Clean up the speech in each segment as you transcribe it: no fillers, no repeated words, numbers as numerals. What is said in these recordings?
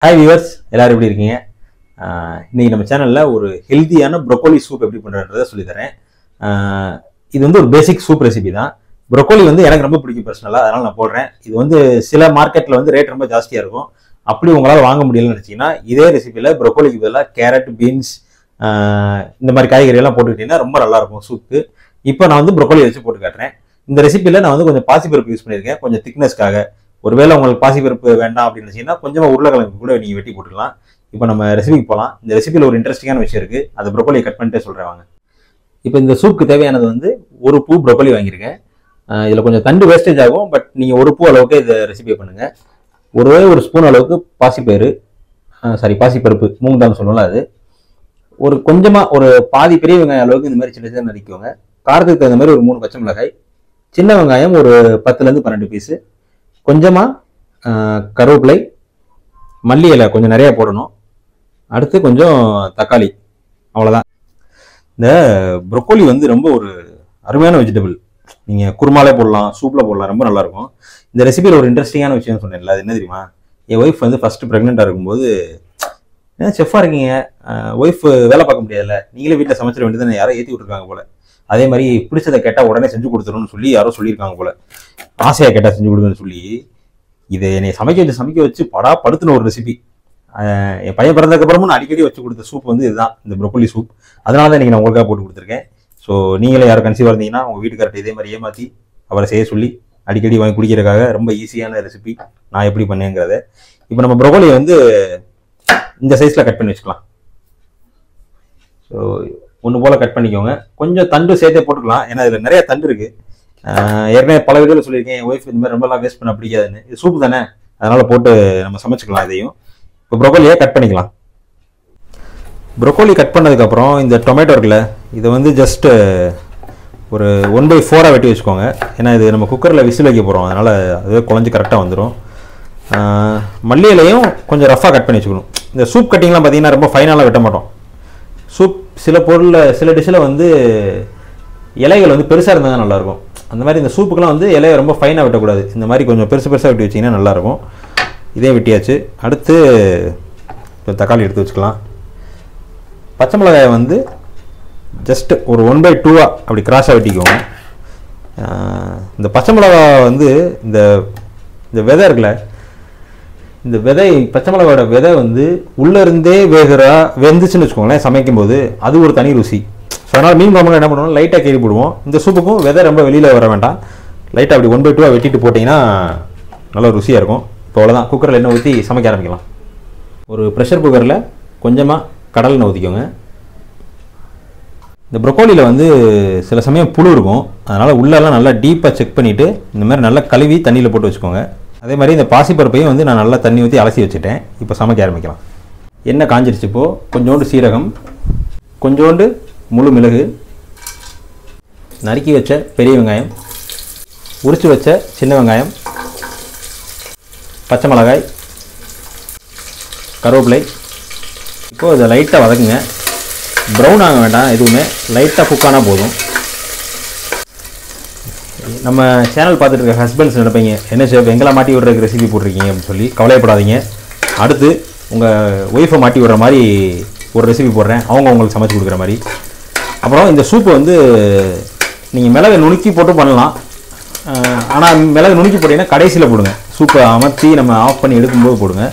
Hi viewers, எல்லாரும் எப்படி இருக்கீங்க? இன்னைக்கு நம்ம சேனலில் ஒரு ஹெல்த்தியான ப்ரொக்கோலி சூப் எப்படி பண்ணுறன்றதை சொல்லித்தரேன். இது வந்து ஒரு பேசிக் சூப் ரெசிபி தான். ப்ரொக்கோலி வந்து எனக்கு ரொம்ப பிடிக்கும் பர்சனலாக, அதனால் நான் போடுறேன். இது வந்து சில மார்க்கெட்டில் வந்து ரேட் ரொம்ப ஜாஸ்தியாக இருக்கும். அப்படி உங்களால் வாங்க முடியலன்னு நினச்சிங்கன்னா இதே ரெசிபியில் ப்ரொக்கோலிக்கு பதிலாக கேரட், பீன்ஸ் இந்த மாதிரி காய்கறியெல்லாம் போட்டுக்கிட்டிங்கன்னா ரொம்ப நல்லாயிருக்கும் சூப்புக்கு. இப்போ நான் வந்து ப்ரொக்கோலி வச்சு போட்டு காட்டுறேன். இந்த ரெசிபியில் நான் வந்து கொஞ்சம் பாசிப்பருப்பு யூஸ் பண்ணியிருக்கேன், கொஞ்சம் திக்னஸ்க்காக. ஒருவேளை உங்களுக்கு பாசிப்பருப்பு வேண்டாம் அப்படின்னு நினைச்சீங்கன்னா கொஞ்சமாக உருளைக்கிழங்கு கூட நீங்கள் வெட்டி போட்டுக்கலாம். இப்போ நம்ம ரெசிபிக்கு போகலாம். இந்த ரெசிபியில் ஒரு இன்ட்ரெஸ்டிங்கான விஷயம் இருக்குது, அது ப்ரொக்கோலியை கட் பண்ணிட்டு சொல்கிறேன் வாங்க. இப்போ இந்த சூப்புக்கு தேவையானது வந்து ஒரு பூ ப்ரொக்கோலி வாங்கியிருக்கேன். இதில் கொஞ்சம் தண்டு வேஸ்டேஜ் ஆகும், பட் நீங்கள் ஒரு பூ அளவுக்கு இதை ரெசிபியை பண்ணுங்கள். ஒரு ஸ்பூன் அளவுக்கு பாசிப்பருப்பு மூங் தால் சொல்லலாம். அது ஒரு கொஞ்சமாக ஒரு பாதி பெரிய வெங்காயம் அளவுக்கு இந்த மாதிரி சின்ன சின்ன நறுக்கிக்கோங்க. காரத்துக்கு தகுந்த மாதிரி ஒரு 3 பச்சை மிளகாய், சின்ன வெங்காயம் ஒரு 10லேருந்து 12 பீஸு, கொஞ்சமாக கருவேப்பிலை, மல்லி இலை கொஞ்சம் நிறையா போடணும். அடுத்து கொஞ்சம் தக்காளி, அவ்வளோதான். இந்த ப்ரொக்கோலி வந்து ரொம்ப ஒரு அருமையான வெஜிடபிள். நீங்கள் குருமாலே போடலாம், சூப்பில் போடலாம், ரொம்ப நல்லாயிருக்கும். இந்த ரெசிபியில் ஒரு இன்ட்ரெஸ்டிங்கான விஷயம் சொன்னேன்ல, அது என்ன தெரியுமா? என் ஒய்ஃப் வந்து ஃபஸ்ட்டு ப்ரெக்னெண்ட்டாக இருக்கும்போது, ஏன்னா செஃப்பாக இருக்கீங்க, ஒய்ஃப் வேலை பார்க்க முடியாதுல்ல, நீங்களே வீட்டில் சமைச்சிட வேண்டியதுன்னு யாரோ ஏற்றி விட்ருக்காங்க போல். அதே மாதிரி பிடிச்சதை கேட்டால் உடனே செஞ்சு கொடுத்துருன்னு சொல்லி யாரோ சொல்லியிருக்காங்க போல். ஆசையாக கேட்டால் செஞ்சு கொடுங்கன்னு சொல்லி இதை என்னை சமைக்க வச்சு படுத்தின ஒரு ரெசிபி. என் பையன் பிறந்ததுக்கப்புறமும் நான் அடிக்கடி வச்சு கொடுத்த சூப் வந்து இதுதான், இந்த ப்ரொக்கோலி சூப். அதனால தான் இன்றைக்கி நான் உங்களுக்காக போட்டு கொடுத்துருக்கேன். ஸோ நீங்களே யாரும் கன்சீவாக இருந்தீங்கன்னா உங்கள் வீட்டுக்கார்ட்ட இதே மாதிரி ஏமாற்றி அவரை செய்ய சொல்லி அடிக்கடி வாங்கி குடிக்கிறதுக்காக ரொம்ப ஈஸியான ரெசிபி நான் எப்படி பண்ணேங்கிறத. இப்போ நம்ம ப்ரொக்கோலியை வந்து இந்த சைஸில் கட் பண்ணி வச்சுக்கலாம். ஸோ ஒன்று போல் கட் பண்ணிக்கோங்க. கொஞ்சம் தண்டு சேர்த்தே போட்டுக்கலாம், ஏன்னா இதில் நிறைய தண்டு இருக்குது. ஏற்கனவே பல வீடியோவில் சொல்லியிருக்கேன், என் ஒய்ஃப் இந்த மாதிரி ரொம்பலாம் வேஸ்ட் பண்ண பிடிக்காதுன்னு. இது சூப்பு தானே, அதனால் போட்டு நம்ம சமைச்சிக்கலாம் இதையும். இப்போ ப்ரொக்கோலியை கட் பண்ணிக்கலாம். ப்ரொக்கோலி கட் பண்ணதுக்கப்புறம் இந்த டொமேட்டோ இருக்குல்ல, இதை வந்து ஜஸ்ட்டு ஒரு 1/4 வெட்டி வச்சுக்கோங்க. ஏன்னா இது நம்ம குக்கரில் விசில் வைக்க போகிறோம், அதனால் அதுவே குழஞ்சி கரெக்டாக வந்துடும். மல்லி இலையும் கொஞ்சம் ரஃபாக கட் பண்ணி வச்சுக்கணும். இந்த சூப் கட்டிங்லாம் பார்த்தீங்கன்னா ரொம்ப ஃபைனலாக வெட்ட மாட்டோம். சூப் சில டிஷ்ஷில் வந்து இலைகள் வந்து பெருசாக இருந்தால் தான் நல்லாயிருக்கும். அந்த மாதிரி இந்த சூப்புக்கெலாம் வந்து இலையை ரொம்ப ஃபைனாக வெட்டக்கூடாது. இந்த மாதிரி கொஞ்சம் பெருசாக வெட்டி வச்சிங்கன்னா நல்லாயிருக்கும். இதே வெட்டியாச்சு. அடுத்து தக்காளி எடுத்து வச்சுக்கலாம். பச்சை மிளகாயை வந்து ஜஸ்ட்டு ஒரு 1/2 அப்படி கிராஸாக வெட்டிக்குவோங்க. இந்த பச்சை மிளகா வந்து இந்த விதை இருக்குல்ல, இந்த பச்சை மிளகாவோட விதை வந்து உள்ளேருந்தே வெந்துச்சுன்னு வச்சுக்கோங்களேன், சமைக்கும்போது அது ஒரு தனி ருசி. ஸோ அதனால் மீன் குழம்புல என்ன பண்ணுவோம், லைட்டாக கீறி போடுவோம். இந்த சூப்புக்கும் விதை ரொம்ப வெளியில் வர வேண்டாம், லைட்டாக அப்படி 1/2 வெட்டிட்டு போட்டிங்கன்னா நல்லா ருசியாக இருக்கும். இப்போ அவ்வளோதான், குக்கரில் எண்ணெய் ஊற்றி சமைக்க ஆரம்பிக்கலாம். ஒரு ப்ரெஷர் குக்கரில் கொஞ்சமாக கடலை எண்ணெய் ஊற்றிக்கோங்க. இந்த ப்ரொக்கோலியில் வந்து சில சமயம் புழு இருக்கும், அதனால் உள்ளெல்லாம் நல்லா டீப்பாக செக் பண்ணிவிட்டு இந்த மாதிரி நல்லா கழுவி தண்ணியில் போட்டு வச்சுக்கோங்க. அதே மாதிரி இந்த பாசிப்பருப்பையும் வந்து நான் நல்லா தண்ணி ஊற்றி அலசி வச்சுட்டேன். இப்போ சமைக்க ஆரம்பிக்கலாம். எண்ணெய் காஞ்சிருச்சு. இப்போது கொஞ்சோண்டு சீரகம், கொஞ்சோண்டு முழு மிளகு, நறுக்கி வச்ச பெரிய வெங்காயம், உரித்து வச்ச சின்ன வெங்காயம், பச்சை மிளகாய், கருவேப்பிலை. இப்போது இதை லைட்டாக வதக்குங்க. ப்ரௌன் ஆக வேண்டாம், எதுவுமே லைட்டாக குக் ஆனால் போதும். நம்ம சேனல் பார்த்துட்டு இருக்க ஹஸ்பண்ட்ஸ் நினைப்பீங்க, என்ன ஷெஃப் எங்களை மாட்டி விடுறதுக்கு ரெசிபி போட்டிருக்கீங்க அப்படின்னு சொல்லி. கவலைப்படாதீங்க, அடுத்து உங்கள் ஒய்ஃபை மாட்டி விடுற மாதிரி ஒரு ரெசிபி போடுறேன், அவங்க உங்களுக்கு சமைச்சு கொடுக்குற மாதிரி. அப்புறம் இந்த சூப்பு வந்து நீங்கள் மிளகை நுணுக்கி போட்டு பண்ணலாம். ஆனால் மிளகு நுணுக்கி போட்டிங்கன்னா கடைசியில் போடுங்க. சூப்பை அமர்த்தி நம்ம ஆஃப் பண்ணி எடுக்கும்போது போடுங்க.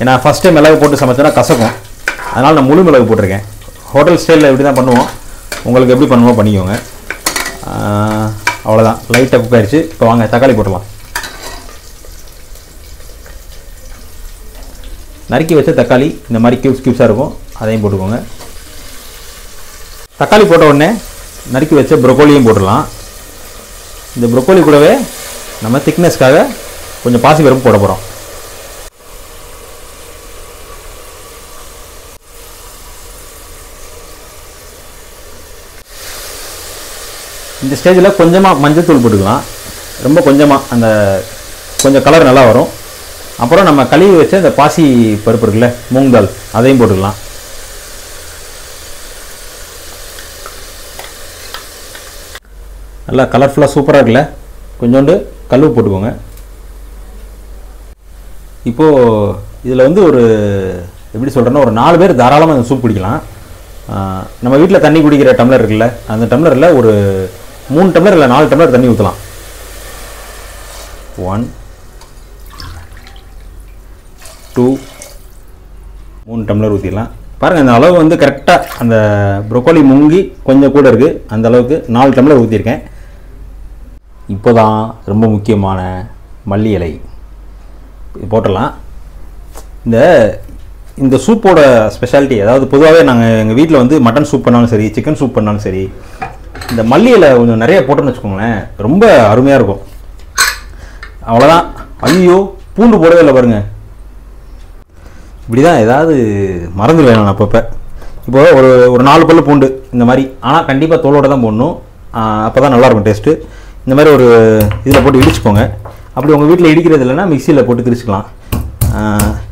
ஏன்னா ஃபஸ்ட்டே மிளகு போட்டு சமைச்சோன்னா கசக்கும், அதனால் நான் முழு மிளகு போட்டிருக்கேன். ஹோட்டல் ஸ்டைலில் எப்படி தான் பண்ணுவோம், உங்களுக்கு எப்படி பண்ணுவோம் பண்ணிக்கோங்க. அவ்வளோதான், லைட்டாக குக் ஆகிடுச்சு. இப்போ வாங்க தக்காளி போட்டுடலாம். நறுக்கி வச்ச தக்காளி இந்த மாதிரி கியூப்ஸாக இருக்கும், அதையும் போட்டுக்கோங்க. தக்காளி போட்ட உடனே நறுக்கி வச்ச ப்ரொக்கோலியும் போட்டுடலாம். இந்த ப்ரொக்கோலி கூடவே நம்ம திக்னஸ்க்காக கொஞ்சம் பாசிப்பருப்பு போட போகிறோம். இந்த ஸ்டேஜில் கொஞ்சமாக மஞ்சள் தூள் போட்டுக்கலாம், ரொம்ப கொஞ்சமாக, அந்த கொஞ்சம் கலர் நல்லா வரும். அப்புறம் நம்ம கழுவி வச்ச இந்த பாசி பருப்பு இருக்குல்ல, மூங் தால், அதையும் போட்டுக்கலாம். நல்லா கலர்ஃபுல்லாக சூப்பராக இருக்குல்ல. கொஞ்சோண்டு கல் போட்டுக்கோங்க. இப்போது இதில் வந்து ஒரு எப்படி சொல்கிறேன்னா ஒரு 4 பேர் தாராளமாக இந்த சூப் குடிக்கலாம். நம்ம வீட்டில் தண்ணி குடிக்கிற டம்ளர் இருக்குல்ல, அந்த டம்ளரில் ஒரு 3 டம்ளர் இல்லை 4 டம்ளர் தண்ணி ஊற்றலாம். 1 2 3 டம்ளர் ஊற்றிடலாம். பாருங்கள் இந்த அளவு வந்து கரெக்டாக அந்த ப்ரொக்கோலி முங்கி கொஞ்சம் கூட இருக்குது, அந்த அளவுக்கு 4 டம்ளர் ஊற்றிருக்கேன். இப்போ தான் ரொம்ப முக்கியமான மல்லி இலை போட்டுடலாம். இந்த சூப்போட ஸ்பெஷாலிட்டி, அதாவது பொதுவாகவே நாங்கள் எங்கள் வீட்டில் வந்து மட்டன் சூப் பண்ணாலும் சரி, சிக்கன் சூப் பண்ணாலும் சரி, இந்த மல்லி இலை கொஞ்சம் நிறைய போட்டோன்னு வச்சுக்கோங்களேன், ரொம்ப அருமையாக இருக்கும். அவ்வளோதான். ஐயோ பூண்டு போடவே இல்லை பாருங்கள். இப்படி தான் ஏதாவது மறந்துடுவேன் நான் அப்பப்போ. இப்போது ஒரு 4 பல்லு பூண்டு இந்த மாதிரி, ஆனால் கண்டிப்பாக தோலோடு தான் போடணும், அப்போ தான் நல்லாயிருக்கும் டேஸ்ட்டு. இந்த மாதிரி ஒரு இதில் போட்டு இடிச்சுக்கோங்க. அப்படி உங்கள் வீட்டில் இடிக்கிறது இல்லைன்னா மிக்சியில் போட்டு திரிச்சிக்கலாம்.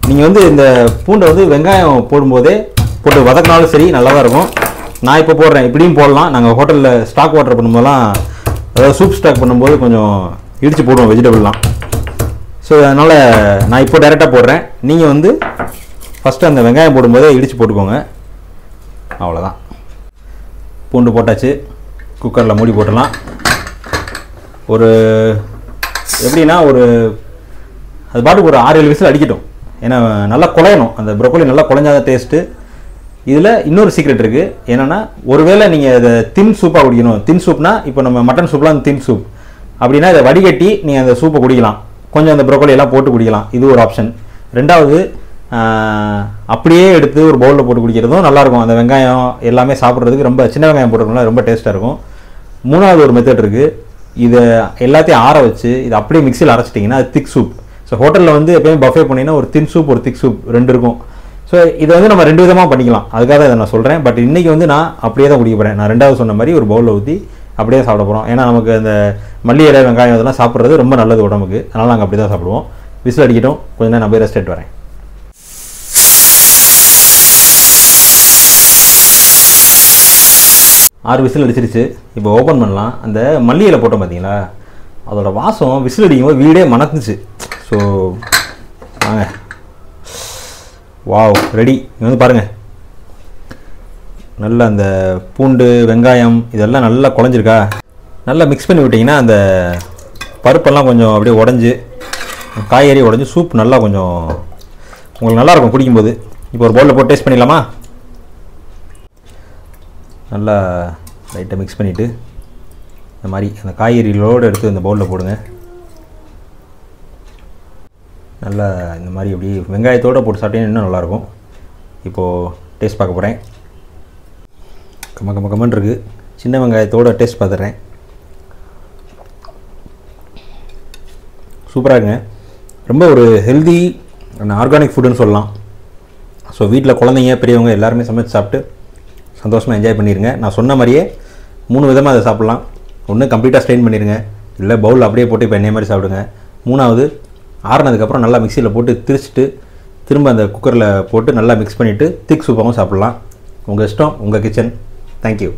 நீங்கள் வந்து இந்த பூண்டை வந்து வெங்காயம் போடும்போதே போட்டு வதக்கினாலும் சரி நல்லா தான் இருக்கும். நான் இப்போ போடுறேன், இப்படியும் போடலாம். நாங்கள் ஹோட்டலில் ஸ்டாக் வாட்டர் பண்ணும்போதெல்லாம், அதாவது சூப் ஸ்டாக் பண்ணும்போது கொஞ்சம் இடித்து போடுவோம் வெஜிடபிள்லாம். ஸோ அதனால் நான் இப்போ டைரெக்டாக போடுறேன். நீங்கள் வந்து ஃபஸ்ட்டு அந்த வெங்காயம் போடும்போதே இடித்து போட்டுக்கோங்க. அவ்வளோதான். பூண்டு போட்டாச்சு. குக்கரில் மூடி போட்டுடலாம். ஒரு எப்படின்னா அது பாட்டுக்கு ஒரு 6-7 விசில் அடிக்கட்டும். ஏன்னா நல்லா குழையணும், அந்த ப்ரொக்கோலி நல்லா குழைஞ்சாத டேஸ்ட்டு. இதில் இன்னொரு சீக்ரெட் இருக்குது. என்னென்னா, ஒருவேளை நீங்கள் இதை தின் சூப்பாக குடிக்கணும், தின் சூப்னா இப்போ நம்ம மட்டன் சூப்லாம் அந்த தின் சூப் அப்படின்னா இதை வடிகட்டி நீங்கள் அந்த சூப்பை குடிக்கலாம், கொஞ்சம் அந்த ப்ரொக்கோலி எல்லாம் போட்டு குடிக்கலாம். இது ஒரு ஆப்ஷன். ரெண்டாவது, அப்படியே எடுத்து ஒரு பவுலில் போட்டு குடிக்கிறதும் நல்லாயிருக்கும். அந்த வெங்காயம் எல்லாமே சாப்பிட்றதுக்கு ரொம்ப சின்ன வெங்காயம் போட்டுருக்கோம்ல, ரொம்ப டேஸ்ட்டாக இருக்கும். மூணாவது ஒரு மெத்தட் இருக்குது. இதை எல்லாத்தையும் ஆற வச்சு இதை அப்படியே மிக்சியில் அரைச்சிட்டிங்கன்னா அது திக் சூப். ஸோ ஹோட்டலில் வந்து எப்போயுமே பஃபே பண்ணிங்கன்னா ஒரு தின் சூப் ஒரு திக் சூப் 2 இருக்கும். ஸோ இதை வந்து நம்ம 2 விதமாக பண்ணிக்கலாம். அதுக்காக இதை நான் சொல்கிறேன். பட் இன்றைக்கி வந்து நான் அப்படியே தான் குடிக்க போகிறேன். நான் 2வது சொன்ன மாதிரி ஒரு பவுலில் ஊற்றி அப்படியே சாப்பிட போகிறோம். ஏன்னா நமக்கு அந்த மல்லி இலை வெங்காயம் இதெல்லாம் சாப்பிட்றது ரொம்ப நல்லது உடம்புக்கு. அதனால் நாங்கள் அப்படி தான் சாப்பிடுவோம். விசில் அடிக்கட்டும், கொஞ்சம் நேரம் நான் போய் ரெஸ்ட் எடுத்து வரேன். ஆறு விசில் அடிச்சிருச்சு. இப்போ ஓப்பன் பண்ணலாம். அந்த மல்லி இலை போட்டோம் பார்த்தீங்களா, அதோட வாசம் விசில் அடிக்கும்போது வீடே மணக்குச்சு. ஸோ வாங்க, வாவ் ரெடி. இங்கே வந்து பாருங்கள், நல்லா அந்த பூண்டு வெங்காயம் இதெல்லாம் நல்லா குழஞ்சிருக்கா. நல்லா மிக்ஸ் பண்ணி விட்டிங்கன்னா அந்த பருப்பெல்லாம் கொஞ்சம் அப்படியே உடஞ்சி, காய்கறி உடஞ்சி சூப் நல்லா கொஞ்சம் உங்களுக்கு நல்லாயிருக்கும் குடிக்கும்போது. இப்போ ஒரு பவுலில் போட்டு டேஸ்ட் பண்ணிடலாமா? நல்லா லைட்டாக மிக்ஸ் பண்ணிவிட்டு இந்த மாதிரி அந்த காய்கறிகளோடு எடுத்து இந்த பவுலில் போடுங்க. நல்லா இந்த மாதிரி அப்படி வெங்காயத்தோடு போட்டு சாப்பிட்டீங்கன்னா இன்னும் நல்லாயிருக்கும். இப்போது டேஸ்ட் பார்க்க போகிறேன். கம்மன் இருக்குது. சின்ன வெங்காயத்தோடு டேஸ்ட் பார்த்துட்றேன். சூப்பராக இருக்குங்க. ரொம்ப ஒரு ஹெல்தி ஆர்கானிக் ஃபுட்டுன்னு சொல்லலாம். ஸோ வீட்டில் குழந்தைங்க பெரியவங்க எல்லாருமே சமைச்சு சாப்பிட்டு சந்தோஷமாக என்ஜாய் பண்ணிடுங்க. நான் சொன்ன மாதிரியே 3 விதமாக அதை சாப்பிட்லாம். ஒன்று கம்ப்ளீட்டாக ஸ்ட்ரெயின் பண்ணிடுங்க, இல்லை பவுலில் அப்படியே போட்டு இப்போ எண்ணெய் மாதிரி சாப்பிடுங்க. 3வது ஆறுனதுக்கப்புறம் நல்லா மிக்சியில் போட்டு திரிச்சிட்டு திரும்ப அந்த குக்கரில் போட்டு நல்லா மிக்ஸ் பண்ணிவிட்டு திக் சூப்பாகவும் சாப்பிட்லாம். உங்கள் இஷ்டம், உங்கள் கிச்சன். தேங்க்யூ.